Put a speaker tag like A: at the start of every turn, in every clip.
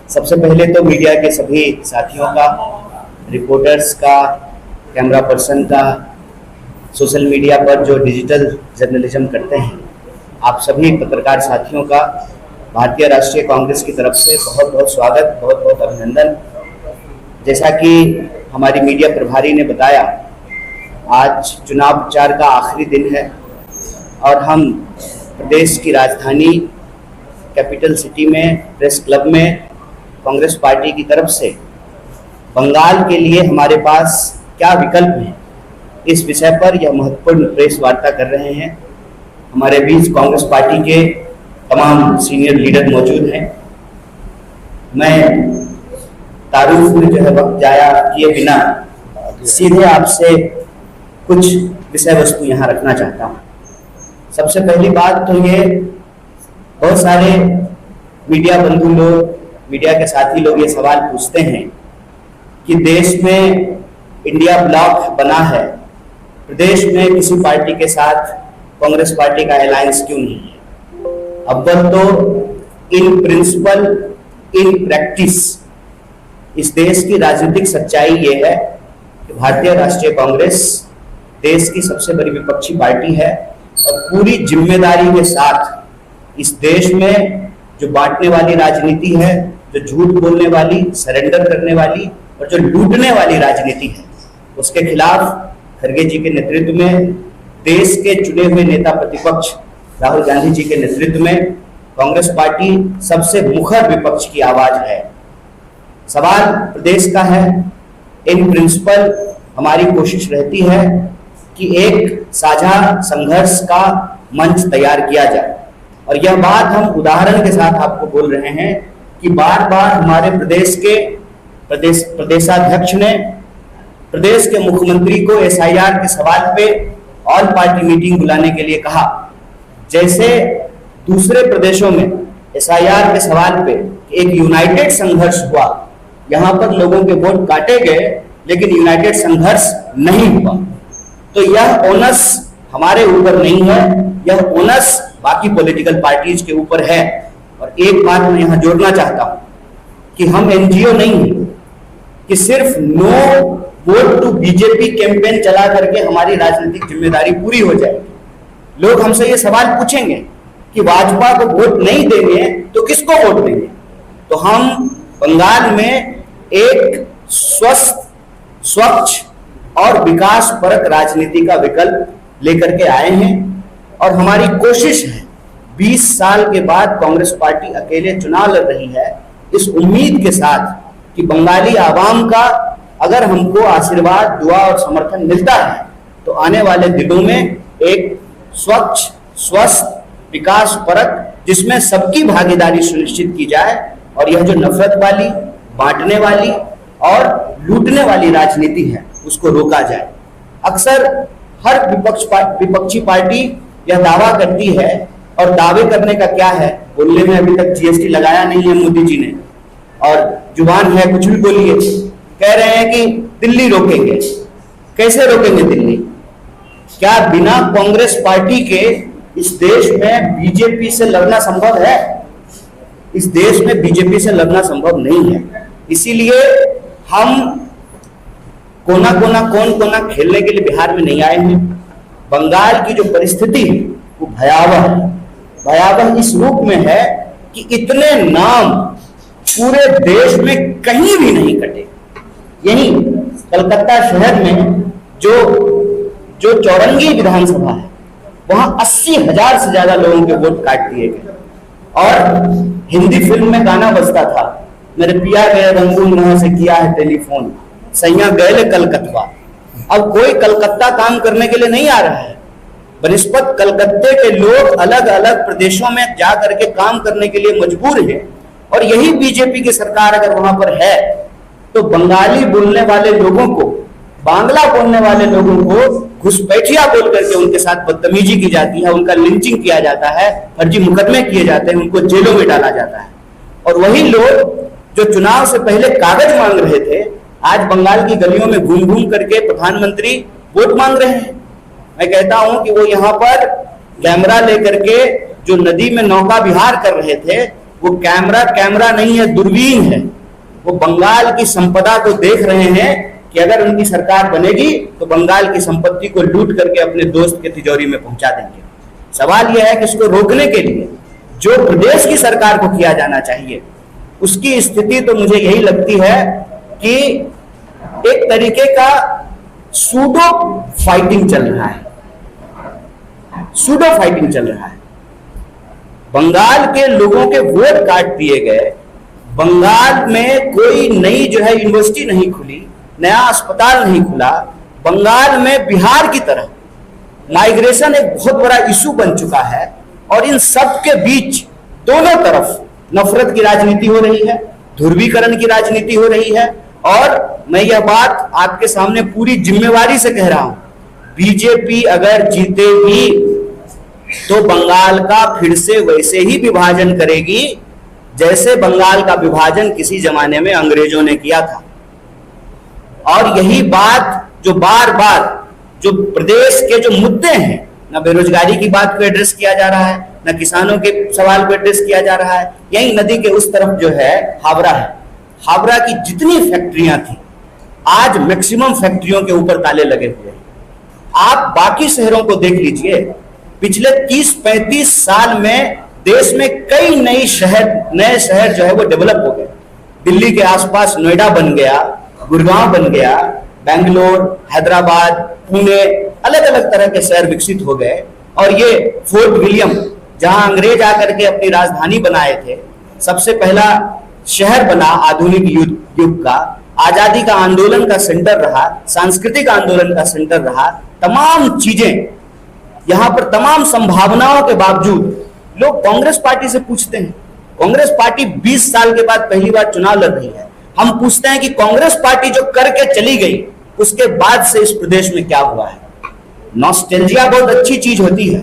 A: सबसे पहले तो मीडिया के सभी साथियों का, रिपोर्टर्स का, कैमरा पर्सन का, सोशल मीडिया पर जो डिजिटल जर्नलिज्म करते हैं, आप सभी पत्रकार साथियों का भारतीय राष्ट्रीय कांग्रेस की तरफ से बहुत बहुत स्वागत, बहुत बहुत अभिनंदन। जैसा कि हमारी मीडिया प्रभारी ने बताया, आज चुनाव प्रचार का आखिरी दिन है और हम प्रदेश की राजधानी कैपिटल सिटी में प्रेस क्लब में कांग्रेस पार्टी की तरफ से बंगाल के लिए हमारे पास क्या विकल्प है, इस विषय पर यह महत्वपूर्ण प्रेस वार्ता कर रहे हैं। हमारे बीच कांग्रेस पार्टी के तमाम सीनियर लीडर मौजूद हैं। मैं तारुफ में जो है वक्त जाया किए बिना सीधे आपसे कुछ विषय वस्तु यहाँ रखना चाहता हूँ। सबसे पहली बात तो ये, बहुत सारे मीडिया बंधु लोग, मीडिया के साथी लोग ये सवाल पूछते हैं कि देश में इंडिया ब्लॉक बना है, प्रदेश में किसी पार्टी के साथ कांग्रेस पार्टी का अलायंस क्यों नहीं है। अव्वल तो इन प्रिंसिपल, इन प्रैक्टिस इस देश की राजनीतिक सच्चाई ये है कि भारतीय राष्ट्रीय कांग्रेस देश की सबसे बड़ी विपक्षी पार्टी है और पूरी जिम्मेदारी के साथ इस देश में जो बांटने वाली राजनीति है, जो झूठ बोलने वाली, सरेंडर करने वाली और जो लूटने वाली राजनीति है, उसके खिलाफ खड़गे जी के नेतृत्व में, देश के चुने हुए नेता प्रतिपक्ष राहुल गांधी जी के नेतृत्व में कांग्रेस पार्टी सबसे मुखर विपक्ष की आवाज है। सवाल प्रदेश का है। इन प्रिंसिपल हमारी कोशिश रहती है कि एक साझा संघर्ष का मंच तैयार किया जाए और यह बात हम उदाहरण के साथ आपको बोल रहे हैं कि बार बार हमारे प्रदेशाध्यक्ष ने प्रदेश के मुख्यमंत्री को एसआईआर के सवाल पे ऑल पार्टी मीटिंग बुलाने के लिए कहा। जैसे दूसरे प्रदेशों में एसआईआर के सवाल पे एक यूनाइटेड संघर्ष हुआ, यहाँ पर लोगों के वोट काटे गए लेकिन यूनाइटेड संघर्ष नहीं हुआ। तो यह ओनस हमारे ऊपर नहीं है, यह ओनस बाकी पॉलिटिकल पार्टीज के ऊपर है। और एक बात मैं यहाँ जोड़ना चाहता हूँ कि हम एनजीओ नहीं हैं कि सिर्फ no vote to BJP campaign चला करके हमारी राजनीतिक जिम्मेदारी पूरी हो जाएगी। लोग हमसे ये सवाल पूछेंगे कि भाजपा को वोट नहीं देंगे तो किसको वोट देंगे। तो हम बंगाल में एक स्वस्थ, स्वच्छ और विकास परक राजनीति का विकल्प लेकर के आए हैं और हमारी कोशिश है 20 साल के बाद कांग्रेस पार्टी अकेले चुनाव लड़ रही है, इस उम्मीद के साथ कि बंगाली आवाम का अगर हमको आशीर्वाद, दुआ और समर्थन मिलता है तो आने वाले दिनों में एक स्वच्छ, स्वस्थ, विकास परक जिसमें सबकी भागीदारी सुनिश्चित की जाए और यह जो नफरत वाली, बांटने वाली और लूटने वाली राजनीति है उसको रोका जाए। अक्सर हर विपक्षी पार्टी यह दावा करती है और दावे करने का क्या है, बोलने में अभी तक जीएसटी लगाया नहीं है मोदी जी ने और जुबान है कुछ भी बोलिए। कह रहे हैं कि दिल्ली रोकेंगे। कैसे रोकेंगे दिल्ली? क्या बिना कांग्रेस पार्टी के इस देश में बीजेपी से लड़ना संभव है? इस देश में बीजेपी से लड़ना संभव नहीं है। इसीलिए हम कौन कोना खेलने के लिए बिहार में नहीं आए हैं। बंगाल की जो परिस्थिति है वो भयावह है। भयावह इस रूप में है कि इतने नाम पूरे देश में कहीं भी नहीं कटे। यही कलकत्ता शहर में जो चौरंगी विधानसभा है, वहां 80,000 से ज्यादा लोगों के वोट काट दिए गए और हिंदी फिल्म में गाना बजता था, मेरे पिया गए रंगून वहां से किया है टेलीफोन, सैया गए कलकत्ता। अब कोई कलकत्ता काम करने के लिए नहीं आ रहा है। बनिस्पत कलकत्ते के लोग अलग अलग प्रदेशों में जा करके काम करने के लिए मजबूर हैं और यही बीजेपी की सरकार अगर वहां पर है तो बंगाली बोलने वाले लोगों को, बांग्ला बोलने वाले लोगों को घुसपैठिया बोल करके उनके साथ बदतमीजी की जाती है, उनका लिंचिंग किया जाता है, फर्जी मुकदमे किए जाते हैं, उनको जेलों में डाला जाता है। और वही लोग जो चुनाव से पहले कागज मांग रहे थे, आज बंगाल की गलियों में घूम घूम करके प्रधानमंत्री वोट मांग रहे हैं। मैं कहता हूं कि वो यहाँ पर कैमरा लेकर के जो नदी में नौका विहार कर रहे थे, वो कैमरा नहीं है, दूरबीन है। वो बंगाल की संपदा को देख रहे हैं कि अगर उनकी सरकार बनेगी तो बंगाल की संपत्ति को लूट करके अपने दोस्त के तिजोरी में पहुंचा देंगे। सवाल यह है कि इसको रोकने के लिए जो प्रदेश की सरकार को किया जाना चाहिए, उसकी स्थिति तो मुझे यही लगती है कि एक तरीके का सूडो फाइटिंग चल रहा है। सूडो फाइटिंग चल रहा है। बंगाल के लोगों के वोट काट दिए गए। बंगाल में कोई नई जो है यूनिवर्सिटी नहीं खुली, नया अस्पताल नहीं खुला। बंगाल में बिहार की तरह माइग्रेशन एक बहुत बड़ा इशू बन चुका है और इन सब के बीच दोनों तरफ नफरत की राजनीति हो रही है, ध्रुवीकरण की राजनीति हो रही है। और मैं यह बात आपके सामने पूरी जिम्मेवारी से कह रहा हूं, बीजेपी अगर जीतेगी तो बंगाल का फिर से वैसे ही विभाजन करेगी जैसे बंगाल का विभाजन किसी जमाने में अंग्रेजों ने किया था। और यही बात जो बार बार जो प्रदेश के जो मुद्दे हैं, ना बेरोजगारी की बात को एड्रेस किया जा रहा है, ना किसानों के सवाल को एड्रेस किया जा रहा है। यही नदी के उस तरफ जो है हावड़ा है। हावड़ा की जितनी फैक्ट्रियां थी, आज मैक्सिमम फैक्ट्रियों के ऊपर ताले लगे हुए हैं। आप बाकी शहरों को देख लीजिए, पिछले 30-35 साल में देश में कई नए शहर जो है वो डेवलप हो गए। दिल्ली के आसपास नोएडा बन गया, गुड़गांव बन गया, बेंगलोर, हैदराबाद, पुणे, अलग अलग तरह के शहर विकसित हो गए। और ये फोर्ट विलियम, जहां अंग्रेज आकर के अपनी राजधानी बनाए थे, सबसे पहला शहर बना आधुनिक युग का, आजादी का आंदोलन का सेंटर रहा, सांस्कृतिक आंदोलन का सेंटर रहा। तमाम चीजें यहां पर, तमाम संभावनाओं के बावजूद लोग कांग्रेस पार्टी से पूछते हैं। कांग्रेस पार्टी 20 साल के बाद पहली बार चुनाव लड़ रही है। हम पूछते हैं कि कांग्रेस पार्टी जो करके चली गई उसके बाद से इस प्रदेश में क्या हुआ है। नॉस्टैल्जिया बहुत अच्छी चीज होती है,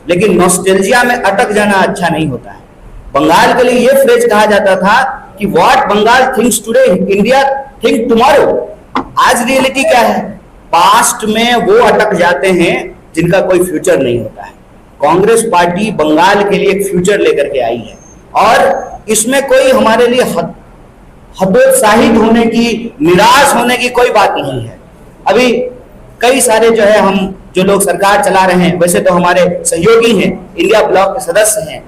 A: लेकिन नॉस्टैल्जिया में अटक जाना अच्छा नहीं होता है। बंगाल के लिए यह फ्रेज कहा जाता था कि what Bengal thinks today, India think tomorrow. आज रियलिटी क्या है? पास्ट में वो अटक जाते हैं जिनका कोई फ्यूचर नहीं होता है। कांग्रेस पार्टी बंगाल के लिए एक फ्यूचर लेकर के आई है और इसमें कोई हमारे लिए हतोत्साहित होने की, निराश होने की कोई बात नहीं है। अभी कई सारे जो है हम जो लोग सरकार चला रहे हैं, वैसे तो हमारे सहयोगी हैं, इंडिया ब्लॉक के सदस्य हैं,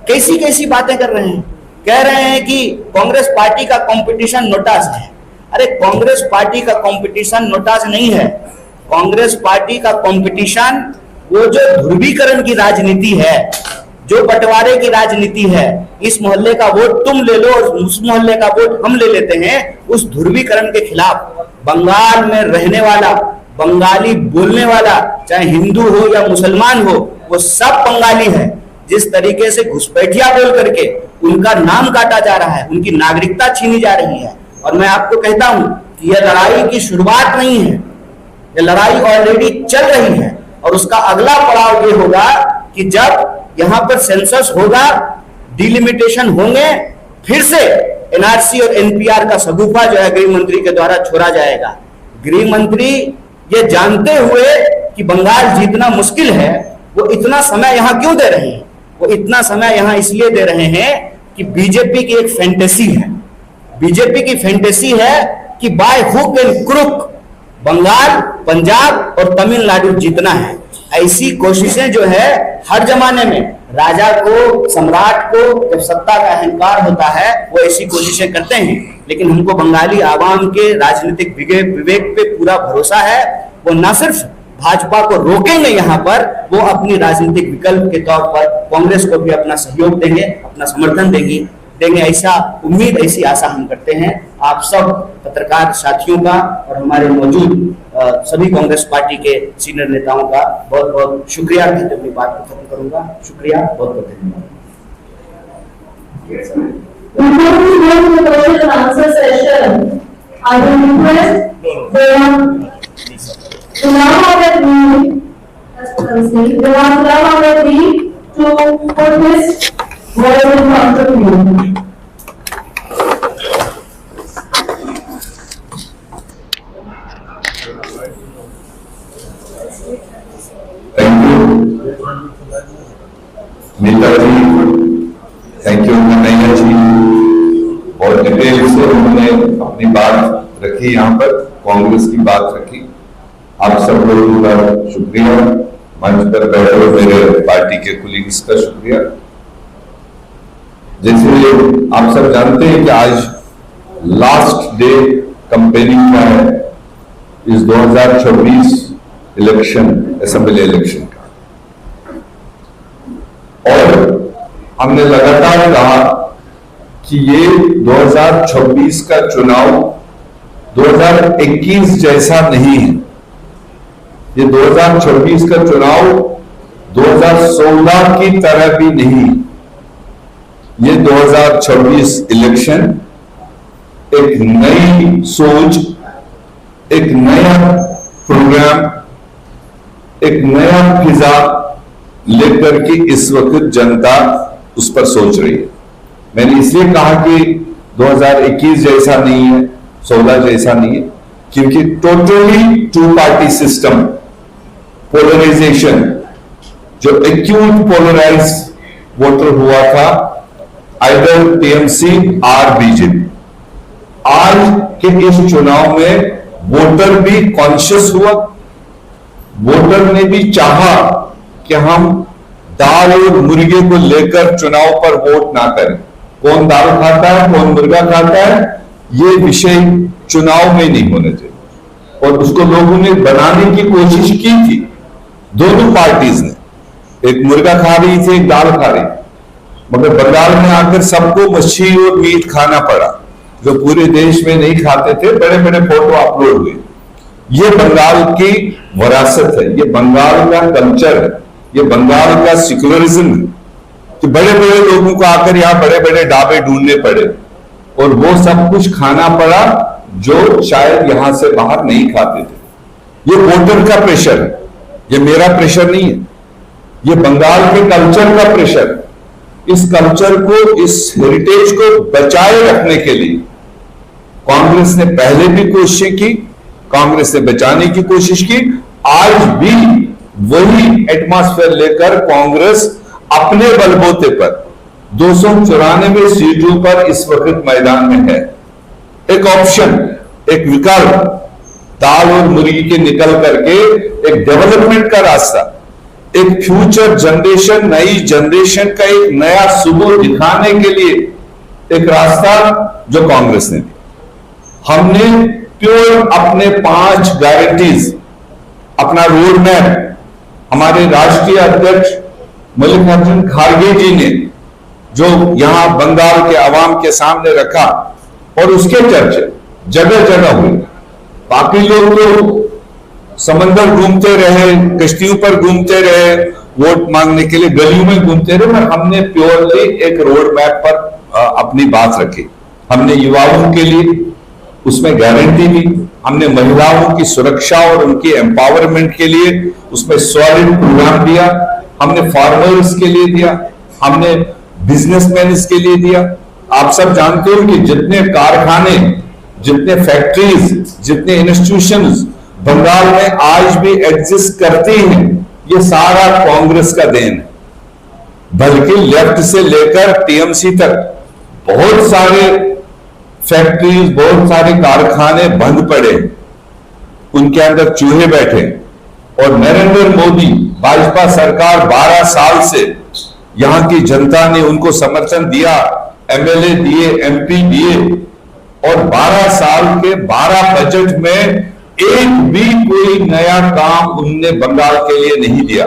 A: कैसी कैसी बातें कर रहे हैं। कह रहे हैं कि कांग्रेस पार्टी का कंपटीशन नोटास है। अरे कांग्रेस पार्टी का कंपटीशन नोटास नहीं है। कांग्रेस पार्टी का कंपटीशन वो जो ध्रुवीकरण की राजनीति है, जो बंटवारे की राजनीति है, इस मोहल्ले का वोट तुम ले लो और उस मोहल्ले का वोट हम ले लेते हैं, उस ध्रुवीकरण के खिलाफ बंगाल में रहने वाला, बंगाली बोलने वाला, चाहे हिंदू हो या मुसलमान हो, वो सब बंगाली है। जिस तरीके से घुसपैठिया बोल करके उनका नाम काटा जा रहा है, उनकी नागरिकता छीनी जा रही है। और मैं आपको कहता हूं कि यह लड़ाई की शुरुआत नहीं है, यह लड़ाई ऑलरेडी चल रही है। और उसका अगला पड़ाव ये होगा कि जब यहां पर सेंसस होगा, डिलिमिटेशन होंगे, फिर से एनआरसी और एनपीआर का सगुफा जो है गृह मंत्री के द्वारा छोड़ा जाएगा। गृह मंत्री ये जानते हुए कि बंगाल जीतना मुश्किल है, वो इतना समय यहां क्यों दे रहे हैं? वो इतना समय यहां इसलिए दे रहे हैं कि बीजेपी की एक फैंटेसी है। बीजेपी की फैंटेसी है कि by hook and crook Bengal, Punjab और तमिलनाडु जीतना है। ऐसी कोशिशें जो है हर जमाने में राजा को, सम्राट को जब सत्ता का अहंकार होता है, वो ऐसी कोशिशें करते हैं। लेकिन हमको बंगाली आवाम के राजनीतिक विवेक पे पूरा भरोसा है। वो न सिर्फ भाजपा को रोकेंगे यहाँ पर, वो अपनी राजनीतिक विकल्प के तौर पर कांग्रेस को भी अपना सहयोग देंगे, अपना समर्थन देंगे। ऐसा उम्मीद, ऐसी आशा हम करते हैं। आप सब पत्रकार साथियों का और हमारे मौजूद सभी कांग्रेस पार्टी के सीनियर नेताओं का बहुत बहुत शुक्रिया कहते हुए बात को खत्म करूंगा। शुक्रिया, बहुत बहुत धन्यवाद।
B: Netaji, thank you. डिटेल से उन्होंने अपनी बात रखी, यहाँ पर कांग्रेस की बात रखी। आप सब लोगों का शुक्रिया, मंच पर बैठे हुए मेरे पार्टी के कुलीग्स का शुक्रिया। जैसे आप सब जानते हैं कि आज लास्ट डे कंपेनिंग का है इस 2026 इलेक्शन, असेंबली इलेक्शन का, और हमने लगातार कहा कि ये 2026 का चुनाव 2021 जैसा नहीं है। ये 2026 का चुनाव 2016 की तरह भी नहीं। ये 2026 इलेक्शन एक नई सोच, एक नया प्रोग्राम, एक नया फिजा लेकर के इस वक्त जनता उस पर सोच रही है। मैंने इसलिए कहा कि 2021 जैसा नहीं है, 16 जैसा नहीं है, क्योंकि totally two party system, polarization, जो एक्यूट पोलराइज वोटर हुआ था, आइदर टीएमसी और बीजेपी। आज के इस चुनाव में वोटर भी कॉन्शियस हुआ, वोटर ने भी चाहा कि हम दाल और मुर्गे को लेकर चुनाव पर वोट ना करें। कौन दाल खाता है, कौन मुर्गा खाता है, ये विषय चुनाव में नहीं होने चाहिए। और उसको लोगों ने बनाने की कोशिश की थी, दोनों पार्टीज ने, एक मुर्गा खा रही थी, एक दाल खा रही थी, मगर बंगाल में आकर सबको मछली और मीट खाना पड़ा, जो पूरे देश में नहीं खाते थे। बड़े बड़े फोटो अपलोड हुए। ये बंगाल की विरासत है, ये बंगाल का कल्चर है, ये बंगाल का सेक्युलरिज्म है कि बड़े बड़े लोगों को आकर यहाँ बड़े बड़े ढाबे ढूंढने पड़े और वो सब कुछ खाना पड़ा जो शायद यहां से बाहर नहीं खाते थे। ये वोटर का प्रेशर है, ये मेरा प्रेशर नहीं है, ये बंगाल के कल्चर का प्रेशर है। इस कल्चर को, इस हेरिटेज को बचाए रखने के लिए कांग्रेस ने पहले भी कोशिशें की, कांग्रेस ने बचाने की कोशिश की। आज भी वही एटमॉस्फेयर लेकर कांग्रेस अपने बलबूते पर 294 सीटों पर इस वक्त मैदान में है। एक ऑप्शन, एक विकल्प, दाल और मुर्गी के निकल करके एक डेवलपमेंट का रास्ता, एक फ्यूचर जनरेशन, नई जनरेशन का एक नया सुबह दिखाने के लिए एक रास्ता जो कांग्रेस ने दिया। हमने प्योर अपने 5 गारंटीज, अपना रोड मैप हमारे राष्ट्रीय अध्यक्ष मल्लिकार्जुन खड़गे जी ने जो यहां बंगाल के अवाम के सामने रखा, और उसके चर्चे जगह जगह हुए। बाकी लोग तो समंदर घूमते रहे, कश्तियों पर घूमते रहे, वोट मांगने के लिए गलियों में घूमते रहे, पर हमने प्योरली एक रोड मैप पर अपनी बात रखी। हमने युवाओं के लिए उसमें गारंटी दी, हमने महिलाओं की सुरक्षा और उनकी एम्पावरमेंट के लिए उसमें सॉलिड प्रोग्राम दिया, हमने फार्मर्स के लिए दिया, हमने बिजनेसमैन के लिए दिया। आप सब जानते हो कि जितने कारखाने, जितने फैक्ट्रीज, जितने इंस्टीट्यूशंस बंगाल में आज भी एग्जिस्ट करती हैं, ये सारा कांग्रेस का देन है। बल्कि लेफ्ट से लेकर टीएमसी तक बहुत सारे फैक्ट्रीज, बहुत सारे कारखाने बंद पड़े, उनके अंदर चूहे बैठे, और नरेंद्र मोदी भाजपा सरकार 12 साल से यहां की जनता ने उनको समर्थन दिया, एमएलए दिए, एमपी दिए, और 12 साल के 12 बजट में एक भी कोई नया काम उनने बंगाल के लिए नहीं दिया।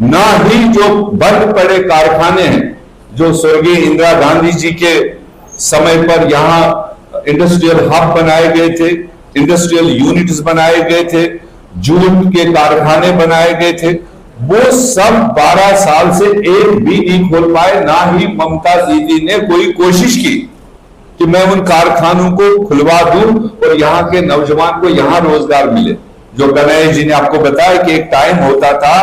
B: ना ही जो बंद पड़े कारखाने हैं, जो स्वर्गीय इंदिरा गांधी जी के समय पर यहां इंडस्ट्रियल हब बनाए गए थे, इंडस्ट्रियल यूनिट्स बनाए गए थे, जूट के कारखाने बनाए गए थे, वो सब 12 साल से एक भी नहीं खोल पाए। ना ही ममता दीदी ने कोई कोशिश की कि मैं उन कारखानों को खुलवा दूं और यहां के नौजवान को यहां रोजगार मिले। जो गणेश जी ने आपको बताया कि एक टाइम होता था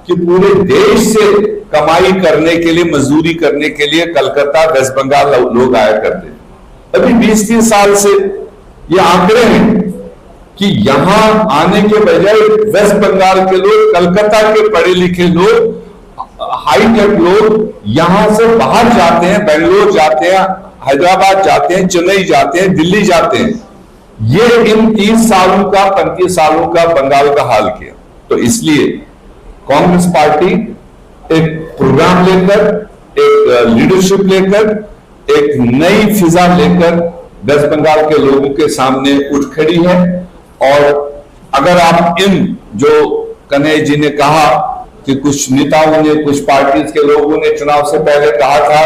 B: कि पूरे देश से कमाई करने के लिए, मजदूरी करने के लिए कलकत्ता, वेस्ट बंगाल लोग आया करते। अभी 20-30 साल से ये आंकड़े हैं कि यहां आने के बजाय वेस्ट बंगाल के लोग, कलकत्ता के पढ़े लिखे लोग, हाईटेक लोग यहां से बाहर जाते हैं, बेंगलोर जाते हैं, हैदराबाद जाते हैं, चेन्नई जाते हैं, दिल्ली जाते हैं। ये इन 30 सालों का 35 सालों का बंगाल का हाल किया। तो इसलिए कांग्रेस पार्टी एक प्रोग्राम लेकर, एक लीडरशिप लेकर, एक नई फिजा लेकर वेस्ट बंगाल के लोगों के सामने उठ खड़ी है। और अगर आप इन जो कन्हैया जी ने कहा कि कुछ नेताओं ने, कुछ पार्टीज के लोगों ने चुनाव से पहले कहा था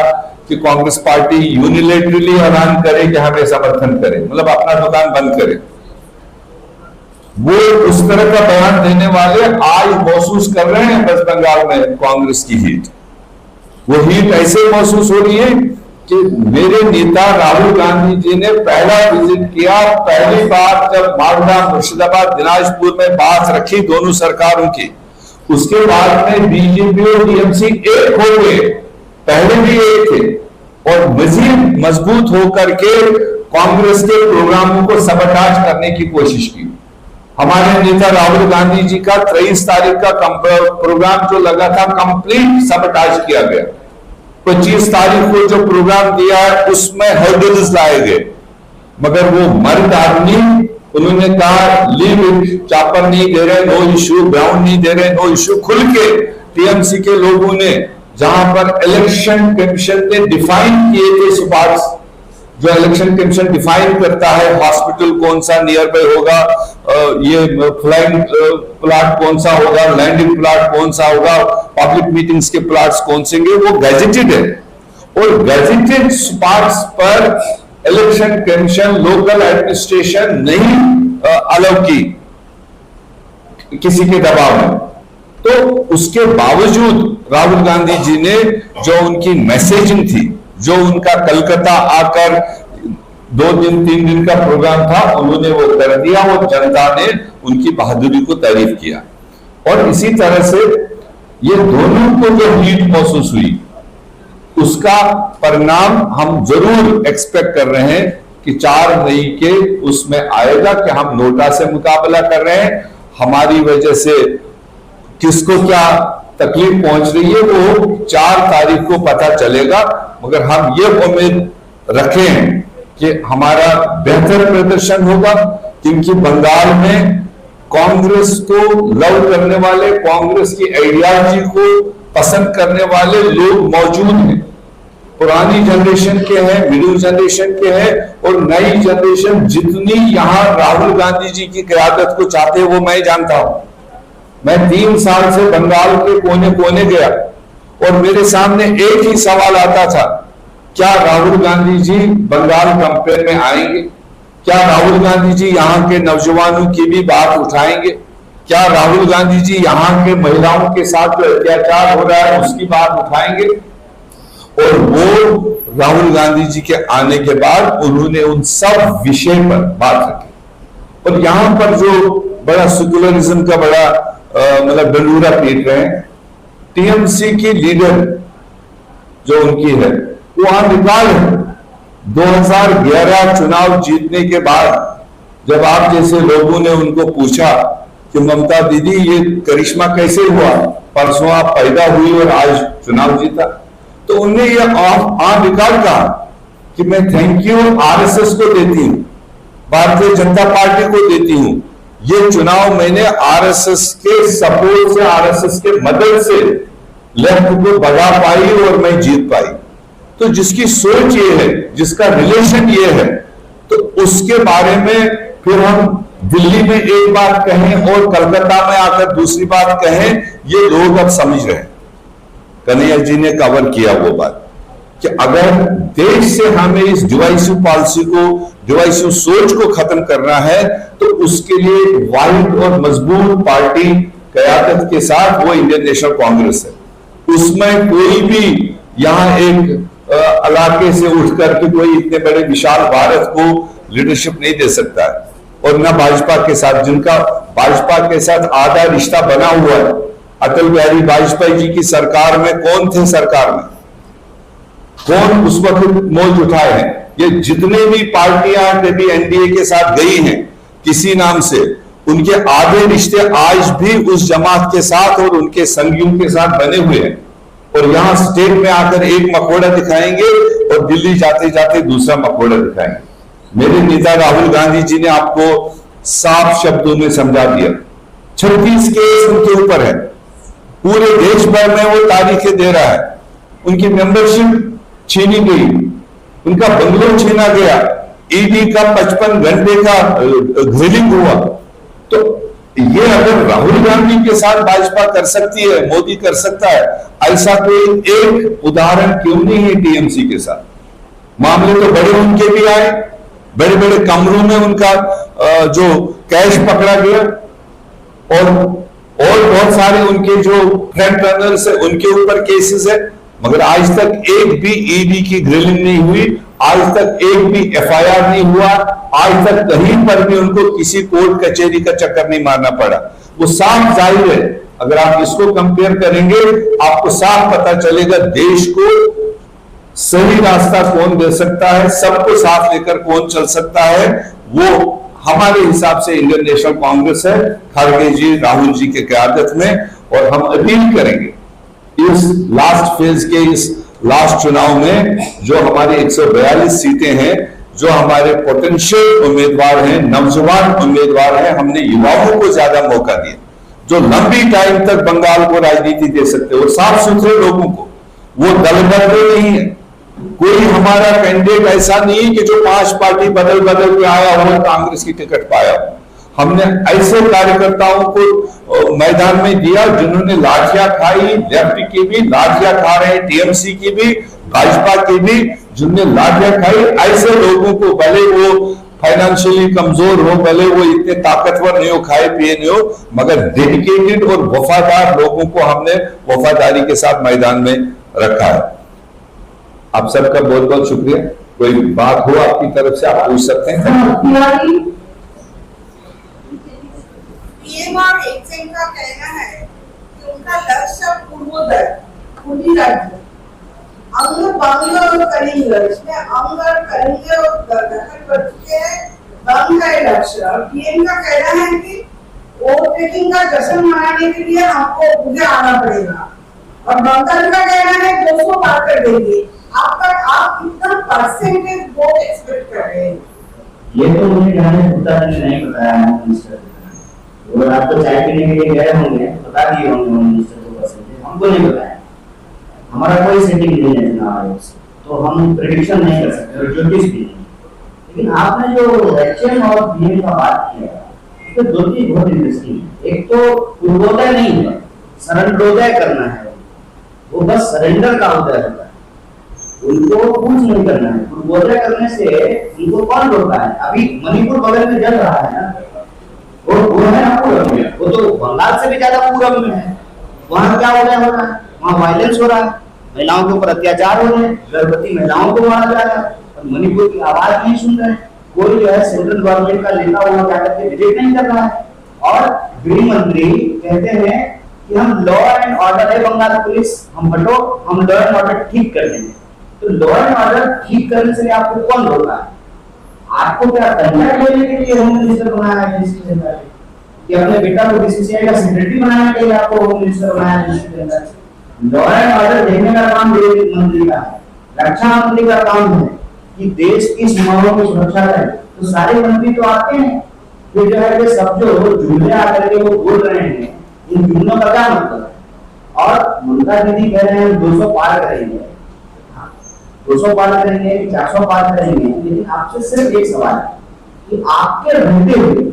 B: कि कांग्रेस पार्टी यूनिलेटरली ऐलान करे कि हमें समर्थन करे, मतलब अपना दुकान बंद करे, वो उस तरह का बयान देने वाले आज महसूस कर रहे हैं वेस्ट बंगाल में कांग्रेस की हीट। वो हीट ऐसे महसूस हो रही है कि मेरे नेता राहुल गांधी जी ने पहला विजिट किया, पहली बार जब मालदा, मुर्शिदाबाद, दिनाजपुर में बात रखी दोनों सरकारों की, उसके बाद में बीजेपी और टीएमसी एक हो गए, पहले भी एक थे, और मजीद मजबूत होकर के कांग्रेस के प्रोग्रामों को सबटाज करने की कोशिश की। हमारे नेता राहुल गांधी जी का 23 तारीख का प्रोग्राम जो लगा था, कंप्लीट सबटाज किया गया। 25 तारीख को जो प्रोग्राम दिया है उसमें हर्डल्स लाए गए, मगर वो मर्द आदमी, उन्होंने कहा लीव इट, चापर नहीं दे रहे, नो इश्यू, ग्राउंड नहीं दे रहे, नो इश्यू। खुल के टीएमसी के लोगों ने, जहां पर इलेक्शन कमीशन ने डिफाइन किए थे सुपार्स, जो इलेक्शन कमीशन डिफाइन करता है हॉस्पिटल कौन सा नियर बाय होगा, ये फ्लाइंग प्लाट कौन सा होगा, लैंडिंग प्लाट कौन सा होगा, पब्लिक मीटिंग्स के प्लाट्स कौन से होंगे, वो गैजेटेड है। और गैजेटेड स्पॉट्स पर इलेक्शन कमीशन, लोकल एडमिनिस्ट्रेशन नहीं अलाउ की किसी के दबाव में। तो उसके बावजूद राहुल गांधी जी ने जो उनकी मैसेजिंग थी, जो उनका कलकत्ता आकर 2 दिन 3 दिन का प्रोग्राम था, उन्होंने वो कर दिया और जनता ने उनकी बहादुरी को तारीफ किया। और इसी तरह से ये दोनों को जो हीट महसूस हुई, उसका परिणाम हम जरूर एक्सपेक्ट कर रहे हैं कि 4 मई के उसमें आएगा कि हम नोटा से मुकाबला कर रहे हैं, हमारी वजह से किसको क्या तकलीफ पहुंच रही है वो 4 तारीख को पता चलेगा। मगर हम ये उम्मीद रखें कि हमारा बेहतर प्रदर्शन होगा, क्योंकि बंगाल में कांग्रेस को लव करने वाले, कांग्रेस की आइडियोलॉजी को पसंद करने वाले लोग मौजूद हैं। पुरानी जनरेशन के हैं, मिडिल जनरेशन के हैं, और नई जनरेशन जितनी यहां राहुल गांधी जी की क़यादत को चाहते हैं वो मैं जानता हूं। मैं 3 साल से बंगाल के कोने कोने गया और मेरे सामने एक ही सवाल आता था, क्या राहुल गांधी जी बंगाल कैंपेन में आएंगे? क्या राहुल गांधी जी यहाँ के नौजवानों की भी बात उठाएंगे? क्या राहुल गांधी जी यहाँ के महिलाओं के साथ जो अत्याचार हो रहा है उसकी बात उठाएंगे? और वो राहुल गांधी जी के आने के बाद उन्होंने उन सब विषय पर बात रखी। और यहाँ पर जो बड़ा सेकुलरिज्म का बड़ा मतलब डंडूरा पीट रहे हैं, टीएमसी की लीडर जो उनकी है वो अनिकाल है। 2011 चुनाव जीतने के बाद जब आप जैसे लोगों ने उनको पूछा कि ममता दीदी ये करिश्मा कैसे हुआ, परसों आप पैदा हुई और आज चुनाव जीता, तो उन्हें ये अनिकाल कहा कि मैं थैंक यू आरएसएस को देती हूं, भारतीय जनता पार्टी को देती हूं। ये चुनाव मैंने आरएसएस के सपोर्ट से, आरएसएस के मदद से लेफ्ट को भगा पाई और मैं जीत पाई। तो जिसकी सोच ये है, जिसका रिलेशन ये है, तो उसके बारे में फिर हम दिल्ली में एक बात कहें और कलकत्ता में आकर दूसरी बात कहें, ये लोग अब समझ रहे हैं। कन्हैया जी ने कवर किया वो बात कि अगर देश से हमें इस डिवाइसिव पॉलिसी को, डिवाइसिव सोच को खत्म करना है, तो उसके लिए वाहिद और मजबूत पार्टी कयादत के साथ वो इंडियन नेशनल कांग्रेस है। उसमें कोई भी यहाँ एक इलाके से उठकर के कोई इतने बड़े विशाल भारत को लीडरशिप नहीं दे सकता है। और न भाजपा के साथ, जिनका भाजपा के साथ आधा रिश्ता बना हुआ है, अटल बिहारी वाजपेयी जी की सरकार में कौन थे? सरकार में कौन उस वक्त मौज उठाए हैं? ये जितने भी पार्टियां कभी एनडीए के साथ गई हैं किसी नाम से, उनके आधे रिश्ते आज भी उस जमात के साथ और उनके संगियों के साथ बने हुए हैं। और यहां स्टेट में आकर एक मकोड़ा दिखाएंगे और दिल्ली जाते जाते दूसरा मकोड़ा दिखाएंगे। मेरे नेता राहुल गांधी जी ने आपको साफ शब्दों में समझा दिया। 36 केस उनके ऊपर है, पूरे देश भर में वो तारीखें दे रहा है। उनकी मेंबरशिप छीनी गई, उनका बंगलो छीना गया, ईडी का 55 घंटे का ग्रिलिंग हुआ। तो ये अगर राहुल गांधी के साथ भाजपा कर सकती है, मोदी कर सकता है, ऐसा कोई एक उदाहरण क्यों नहीं है टीएमसी के साथ? मामले तो बड़े उनके भी आए, बड़े बड़े कमरों में उनका जो कैश पकड़ा गया और बहुत सारे उनके जो फ्रंट रनर्स है उनके ऊपर केसेस है, मगर आज तक एक भी ईडी की ग्रिलिंग नहीं हुई, आज तक एक भी एफआईआर नहीं हुआ, आज तक कहीं पर भी उनको किसी कोर्ट कचहरी का चक्कर नहीं मारना पड़ा। वो साफ जाहिर है, अगर आप इसको कंपेयर करेंगे आपको साफ पता चलेगा देश को सही रास्ता कौन दे सकता है, सबको साथ लेकर कौन चल सकता है। वो हमारे हिसाब से इंडियन नेशनल कांग्रेस है, खड़गे जी, राहुल जी के क़यादत में। और हम अपील करेंगे इस लास्ट फेज के इस लास्ट चुनाव में जो हमारी 142 सीटें हैं, जो हमारे पोटेंशियल उम्मीदवार हैं, नौजवान उम्मीदवार हैं, हमने युवाओं को ज्यादा मौका दिया जो लंबी टाइम तक बंगाल को राजनीति दे सकते हैं और साफ सुथरे लोगों को। वो दलबदल नहीं है, कोई हमारा कैंडिडेट ऐसा नहीं है कि जो 5 पार्टी बदल बदल के आया हो कांग्रेस की टिकट पाया। हमने ऐसे कार्यकर्ताओं को मैदान में दिया जिन्होंने लाठियां खाई, लेफ्ट की भी लाठियां खा रहे हैं, टीएमसी की भी, भाजपा की भी, जिन्होंने लाठियां खाई। ऐसे लोगों को, भले वो फाइनेंशियली कमजोर हो, भले वो इतने ताकतवर नहीं हो, खाए पिए नहीं हो, मगर डेडिकेटेड और वफादार लोगों को हमने वफादारी के साथ मैदान में रखा है। आप सबका बहुत बहुत शुक्रिया। कोई बात हो आपकी तरफ से आप पूछ सकते हैं।
C: पीएम और एक्सएम का कहना है कि उनका लक्ष्य पूर्वोदय पूरी राज्य अंग बंग करेंगे, इसमें अंग करेंगे और दखल कर चुके हैं, बंग है लक्ष्य। और पीएम का कहना है कि वोट टेकिंग का जश्न मनाने के लिए हमको मुझे आना पड़ेगा, और बंगाल का कहना है 200 पार कर देंगे। आप कितना परसेंटेज वोट एक्सपेक्ट कर रहे हैं?
A: ये तो मुझे नहीं बताया मिनिस्टर, वो रात को चाय पीने के लिए गए होंगे, बता दिए होंगे मिनिस्टर को परसेंटेज, हमको नहीं बताया। हमारा कोई सेटिंग नहीं है चुनाव आयोग से, तो हम प्रेडिक्शन नहीं कर सकते और ज्योतिष भी नहीं। लेकिन आपने जो एचएम और पीएम का बात किया तो दो चीज बहुत इंटरेस्टिंग है। एक तो पूर्वोदय नहीं है, सरेंडरोदय करना है, वो बस सरेंडर का उदय होता है, उनको कुछ नहीं करना है। पूर्वोदय करने से उनको कौन रोकता है? अभी मणिपुर बगल में जल रहा है ना, वो है ना पूरब में, वो तो बंगाल से भी ज्यादा पूरब में है। वहाँ क्या हो रहा है? वहाँ वायलेंस हो रहा है, महिलाओं के ऊपर अत्याचार हो रहे हैं, गर्भवती महिलाओं को मारा जा रहा है, और मणिपुर की आवाज नहीं सुन रहे। कोई जो है सेंट्रल गवर्नमेंट का नेता वहाँ जाकर के विजिट नहीं कर रहा है। और गृह मंत्री कहते हैं कि हम लॉ एंड ऑर्डर है बंगाल पुलिस, हम हटो, हम लॉ एंड ऑर्डर ठीक कर देंगे। तो लॉ एंड ऑर्डर ठीक करने से आपको कौन रोका है? आपको क्या कंट्रैक्ट लेने के लिए होम मिनिस्टर बनाया है डिस्ट्रिक्ट जनरल, कि अपने बेटा को बीसीसीआई का सेक्रेटरी बनाने के लिए आपको होम मिनिस्टर बनाया है district general? Law and order देखने का काम गृह मंत्री का है, रक्षा मंत्री का काम है कि देश की सीमाओं की सुरक्षा करें। तो सारे मंत्री तो आते हैं, फिर जो है ये सब जो जुमले आकर के वो बोल रहे हैं, इन जुमलों का क्या मतलब है? और ममता दीदी कह रहे हैं 200 पार करेंगे, 200 पार करेंगे, 400 पार करेंगे। लेकिन आपसे सिर्फ एक सवाल है कि आपके रहते हुए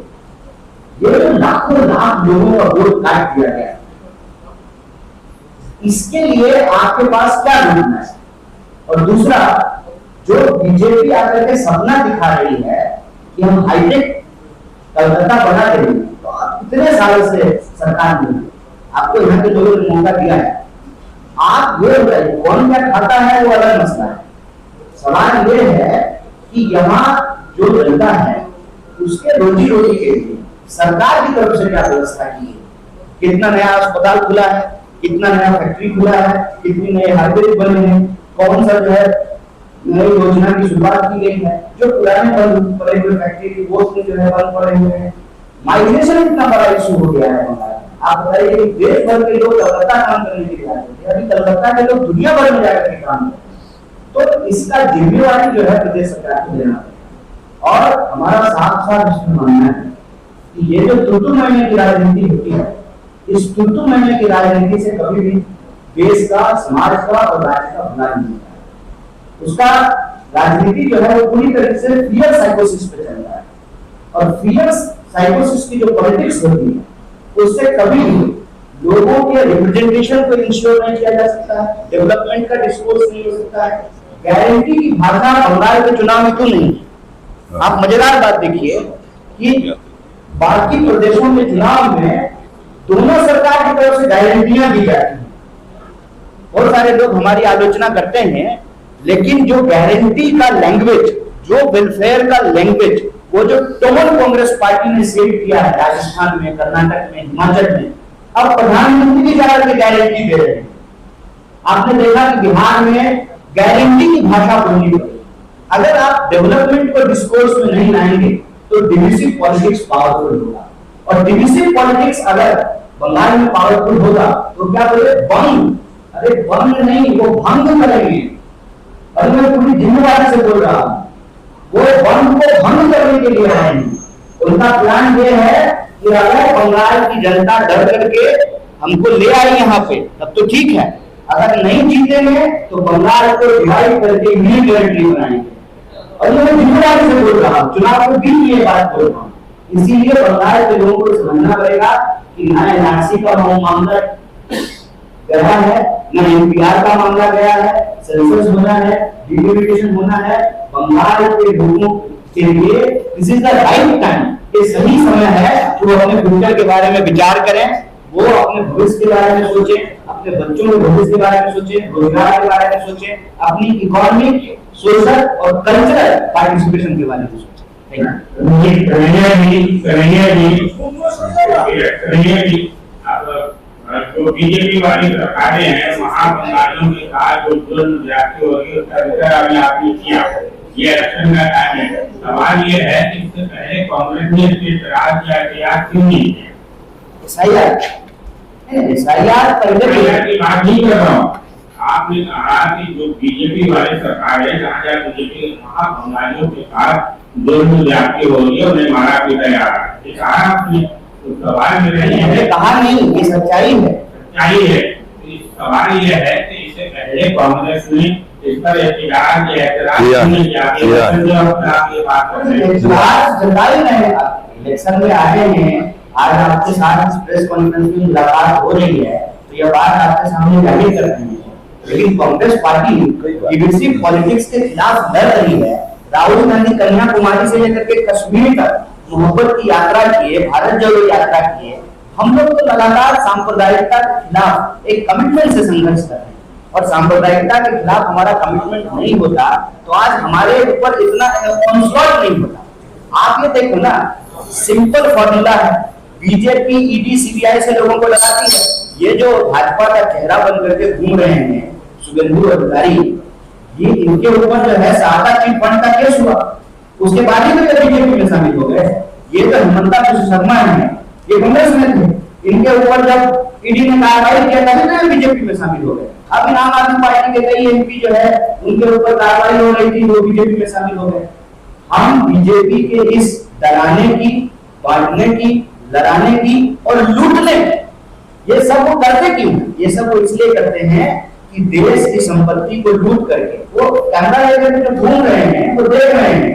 A: ये जो लाखों लाख लोगों का वोट काट दिया गया, इसके लिए आपके पास क्या ढूंढना है? और दूसरा, जो बीजेपी आकर के सपना दिखा रही है कि हम हाईटेक कलकत्ता बना देंगे, तो आप कितने सालों से सरकार में आपको यहाँ के लोगों ने मौका दिया है, आप ये बताइए कौन क्या खाता है वो अलग मसला है। सवाल ये है कि यहाँ जो जनता है उसके रोजी रोटी के लिए सरकार की तरफ से क्या व्यवस्था की है? कितना नया अस्पताल खुला है, कितना नया फैक्ट्री खुला है, कितनी नए हाईवे बने हैं, कौन सा जो है नई योजना की शुरुआत की गई है, जो पुराने बंद पड़े हुए फैक्ट्री की वो जो है बंद पड़े हुए हैं। माइग्रेशन इतना बड़ा इशू हो गया है। आप बताइए कि देश भर के लोग कलकत्ता काम करने के लिए आते हैं, अभी कलकत्ता के लोग दुनिया भर में जाकर के काम करते हैं। तो इसका जिम्मेवारी जो है प्रदेश सरकार को लेना है। और हमारा साफ साफ इसमें मानना है कि ये जो टूटू महीने की राजनीति होती है, इस टूटू महीने की राजनीति से कभी भी देश का, समाज का और राज्य का भला नहीं होता है। उसका राजनीति जो है वो पूरी तरह से फियर साइकोसिस पे चल रहा है, और फियर साइकोसिस की जो पॉलिटिक्स होती है उससे कभी भी लोगों के रिप्रेजेंटेशन को इंश्योर नहीं किया जा सकता है, डेवलपमेंट का डिस्कोर्स नहीं हो सकता है। गारंटी की भाषा बंगाल के चुनाव में क्यों नहीं? आप मजेदार बात देखिए कि बाकी प्रदेशों के चुनाव में दोनों सरकार की तरफ से गारंटियां दी जाती हैं। बहुत सारे लोग हमारी आलोचना करते हैं, लेकिन जो गारंटी का लैंग्वेज, जो वेलफेयर का लैंग्वेज, वो जो टोन कांग्रेस पार्टी ने सेव किया है राजस्थान में, कर्नाटक में, हिमाचल में, अब प्रधानमंत्री जी जाकर के गारंटी दे रहे हैं। आपने देखा कि बिहार में गारंटी की भाषा बोलनी पड़ी। अगर आप डेवलपमेंट को डिस्कोर्स में नहीं लाएंगे तो डिविसिव पॉलिटिक्स पावरफुल होगा, और डिविसिव पॉलिटिक्स अगर बंगाल में पावरफुल होगा तो क्या बोले, बंग, अरे बंग नहीं, वो भंग करेंगे। और मैं पूरी जिम्मेदारी से बोल रहा हूं, वो बंग को भंग करने के लिए आएंगे। उनका प्लान ये है कि अगर बंगाल की जनता डर करके हमको ले आई यहाँ पे तब तो ठीक है, अगर नहीं जीतेंगे तो बंगाल को डिवाइड करके न्यू टेरिटरी बनाएंगे। और मैं जिम्मेदारी से बोल रहा हूँ, चुनाव के दिन ये बात बोल रहा हूँ। इसीलिए बंगाल के लोगों को समझना पड़ेगा कि ना एनआरसी का मामला गया है, ना एनपीआर का मामला गया है, सेंसस होना है, डिलिमिटेशन होना है। बंगाल के लोगों के लिए this is the right time, ये सही समय है कि वो अपने फ्यूचर के बारे में विचार करें, वो अपने भविष्य के बारे में सोचें, अपने बच्चों के भविष्य के बारे में सोचें, रोजगार के बारे में सोचें, अपनी इकोनॉमिक, सोशल और कल्चरल पार्टिसिपेशन के बारे में सोचें।
D: जो बीजेपी वाली सरकारें हैं वहाँ बंगालियों के साथ जो जुल्म ज्यादती हो रही है उसका जिक्र अभी आपने किया, ये इलेक्शन का टाइम है। सवाल ये है कि इससे पहले कांग्रेस ने इस इतराज या एहतियात क्यों नहीं किया?
A: एसआईआर पहले
D: की बात नहीं कर रहा हूँ। आपने कहा कि जो बीजेपी वाली सरकार है, जहाँ बीजेपी वहाँ बंगालियों के साथ जुल्म ज्यादती हो रही है, उन्हें मारा पीटा जा रहा है, कहा आपने? तो सवाल मेरे
A: हमने कहा नहीं, ये सच्चाई है।
D: सच्चाई है। सवाल ये है कि इससे पहले कांग्रेस ने इस पर एहतियात या एतराज नहीं किया।
A: इलेक्शन में आए हैं, आज आपके साथ प्रेस कॉन्फ्रेंस में मुलाकात हो रही है तो यह बात आपके सामने जाहिर कर रही है, लेकिन कांग्रेस पार्टी डिविसिव पॉलिटिक्स के खिलाफ लड़ रही है। राहुल गांधी कन्याकुमारी से लेकर के कश्मीर तक मोहब्बत की यात्रा किए, भारत जोड़ो यात्रा किए। हम लोग तो लगातार सांप्रदायिकता के खिलाफ एक कमिटमेंट से संघर्ष कर रहे हैं, और सांप्रदायिकता के खिलाफ हमारा कमिटमेंट नहीं होता तो आज हमारे ऊपर इतना ऑनस्लॉट नहीं होता। आप ये देखो ना, सिंपल फॉर्मूला है, बीजेपी ईडी सीबीआई से लोगों को लगाती है। ये जो भाजपा का चेहरा बन करके घूम रहे हैं शुभेंदु अधिकारी, ये इनके ऊपर जो है शारदा चिट फंड का केस हुआ, उसके बाद ही तो बीजेपी में शामिल हो गए। ये तो हिमंता विश्व शर्मा है, ये कांग्रेस में थे, इनके ऊपर जब ईडी ने कार्रवाई किया तभी तो बीजेपी में शामिल हो गए। अब आम आदमी पार्टी के कई एमपी जो है उनके ऊपर कार्रवाई हो रही थी, वो बीजेपी में शामिल हो गए। हम बीजेपी के इस डराने की, बांटने की, लड़ाने की और लूटने की, ये सब वो करते क्यों? ये सब वो इसलिए करते हैं कि देश की संपत्ति को लूट करके वो कैमरा लेकर जो घूम रहे हैं, वो देख रहे हैं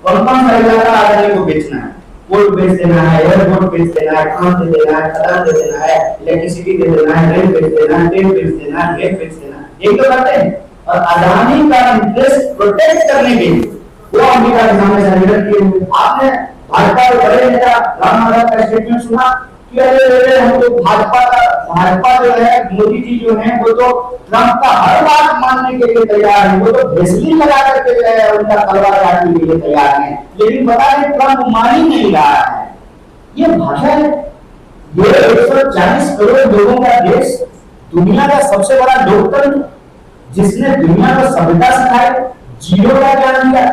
A: कौन सा इलाका आदमी को बेचना है, पोर्ट बेच देना है, एयरपोर्ट बेच देना है, खान दे देना है, खदान दे देना है, इलेक्ट्रिसिटी दे देना है, रेल बेच देना है, ट्रेन बेच देना है, गेट बेच देना है, ये तो करते हैं। और अदानी का इंटरेस्ट प्रोटेक्ट करने के लिए वो अमेरिका के सामने सरेंडर किए हुए। आपने भाजपा के बड़े नेता राम माधव का स्टेटमेंट सुना कि अरे हम तो भाजपा जो है, मोदी जी जो है वो तो ट्रंप का हर बात मानने के लिए तैयार है, वो तो भेसली लगा करके जो है उनका तलवार काटने के लिए तैयार है, लेकिन बता दें ट्रंप मान ही नहीं रहा है। ये भाषा है, ये 140 करोड़ लोगों का देश, दुनिया का सबसे बड़ा लोकतंत्र, जिसने दुनिया को सभ्यता सिखाई, जीरो का ज्ञान दिया,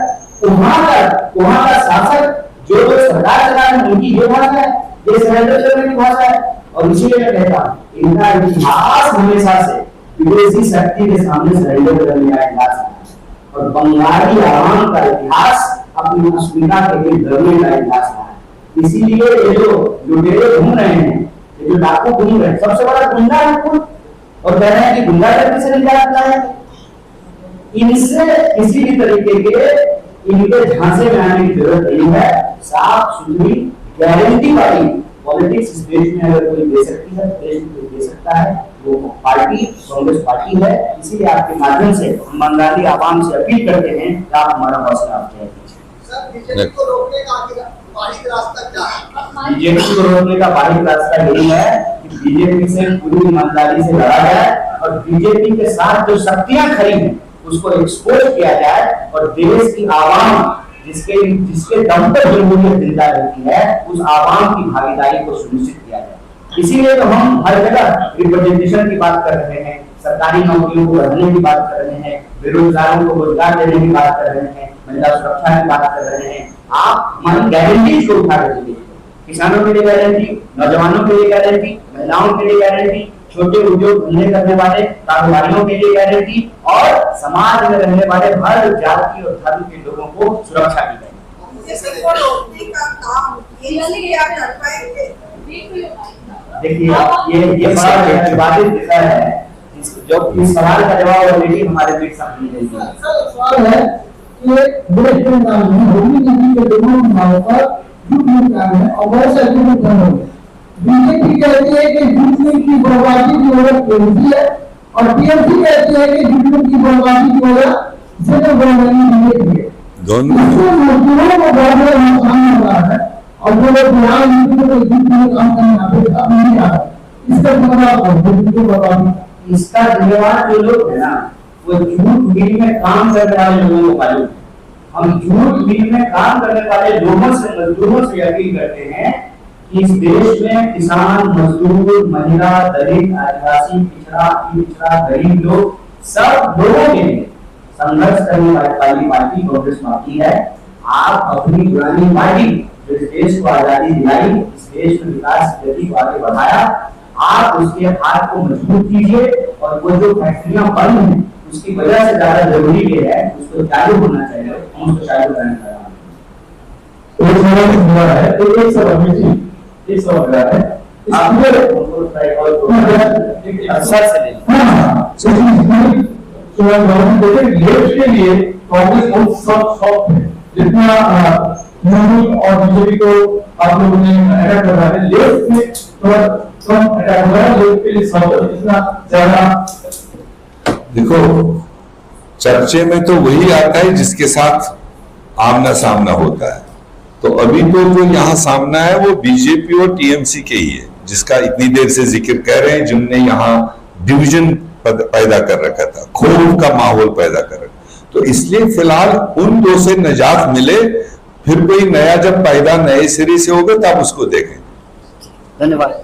A: वहां का शासक जो सरकार चला रहे हैं उनकी ये भाषा है, ये सरेंडर करने की भाषा है। और इसीलिए मैं कहता हूं इनका इतिहास हमेशा से विदेशी शक्ति के सामने सहयोग करने का इतिहास है और बंगाली आवाम का इतिहास अपनी अस्मिता के लिए लड़ने का इतिहास है। इसीलिए ये जो लुटेरे घूम रहे हैं, ये जो डाकू घूम रहे हैं, सबसे बड़ा गुंडा है खुद, और कह रहे हैं कि गुंडागर्दी से निजात पाया। इनसे किसी भी तरीके के इनके झांसे में आने की जरूरत नहीं है। साफ सुथरी गारंटी वाली पॉलिटिक्स इस देश में अगर कोई दे सकती है, देश में कोई दे सकता है, वो पार्टी कांग्रेस पार्टी है। इसीलिए आपके माध्यम से हम बंगाली आवाम से अपील करते हैं कि आप हमारा हौसला अफजाई कीजिए।
E: सर, बीजेपी को रोकने का आखिर बारीक रास्ता क्या है?
A: बीजेपी को रोकने का बारीक रास्ता यही है कि बीजेपी से पूरी ईमानदारी से लड़ा जाए और बीजेपी के साथ जो शक्तियां खड़ी हैं उसको एक्सपोज किया जाए और देश की आवाम जिसके दम पर जमहूरियत जिंदा रहती है उस आवाम की भागीदारी को सुनिश्चित किया जाए। इसीलिए तो हम हर जगह रिप्रेजेंटेशन की बात कर रहे हैं, सरकारी नौकरियों को बढ़ाने की बात कर रहे हैं, बेरोजगारों को रोजगार देने की बात कर रहे हैं, महिला सुरक्षा की बात कर रहे हैं। आप हमारी गारंटीज को उठा कर दीजिए, किसानों के लिए गारंटी, नौजवानों के लिए गारंटी, महिलाओं के लिए गारंटी, छोटे उद्योग धंधे करने वाले कारोबारियों के लिए गारंटी और समाज में रहने वाले हर जाति और धर्म के लोगों को सुरक्षा की गारंटी।
C: बीजेपी को रोकने का काम ये आप कर पाएंगे?
A: देखिए ये बड़ा विवादित विषय है, जो इस सवाल का जवाब ऑलरेडी हमारे बीच सामने है।
F: सवाल है कि देश के नाम में होली नीति के दोनों नामों पर झूठ निकाल है और बहुत से झूठ बन हो गए। बीजेपी कहती है कि झूठ की बर्बादी की वजह टीएमसी है और टीएमसी कहती है कि झूठ की बर्बादी की वजह जनरल गवर्नमेंट बीजेपी है। दोनों मजदूरों को बहुत बड़ा नुकसान हो रहा है और जो लोग बिहार नीति में झूठ में काम करने आते हैं नहीं आ रहे। इसका बर्बादी
A: इसका जिम्मेवार जो लोग है ना वो झूठ मिल में काम करने वाले लोगों को मालूम। हम झूठ मिल में काम करने वाले लोगों से मजदूरों से अपील करते हैं कि इस देश में किसान, मजदूर, महिला, दलित, आदिवासी, पिछड़ा, गरीब लोग सब लोगों के लिए संघर्ष करने वाली पार्टी कांग्रेस पार्टी है। आप अपनी पुरानी पार्टी जो इस देश को आजादी दिलाई, इस देश में विकास की गति को आगे बढ़ाया, आप उसके हाथ को मजबूत कीजिए और वो जो फैक्ट्रियां बंद हैं उसकी वजह से ज्यादा जरूरी ये है उसको चालू होना चाहिए, हम उसको चालू करने का
F: एक सवाल है तो एक सवाल में एक सवाल है
A: आप अक्सर से
F: लेफ्ट के लिए कांग्रेस बहुत सॉफ्ट है। जितना मोदी और बीजेपी को आप लोगों ने अटैक कर रहा है, लेफ्ट में थोड़ा कम अटैक हो रहा है, लेफ्ट के लिए सॉफ्ट है। इतना ज्यादा
B: देखो, चर्चे में तो वही आता है जिसके साथ आमना सामना होता है। तो अभी तो जो यहाँ सामना है वो बीजेपी और टीएमसी के ही है, जिसका इतनी देर से जिक्र कर रहे हैं, जिनने यहाँ डिवीजन पैदा कर रखा था, खौफ का माहौल पैदा कर रखा। तो इसलिए फिलहाल उन दो से निजात मिले, फिर कोई नया जब पैदा नए सिरे से होगा तब उसको देखें।
A: धन्यवाद।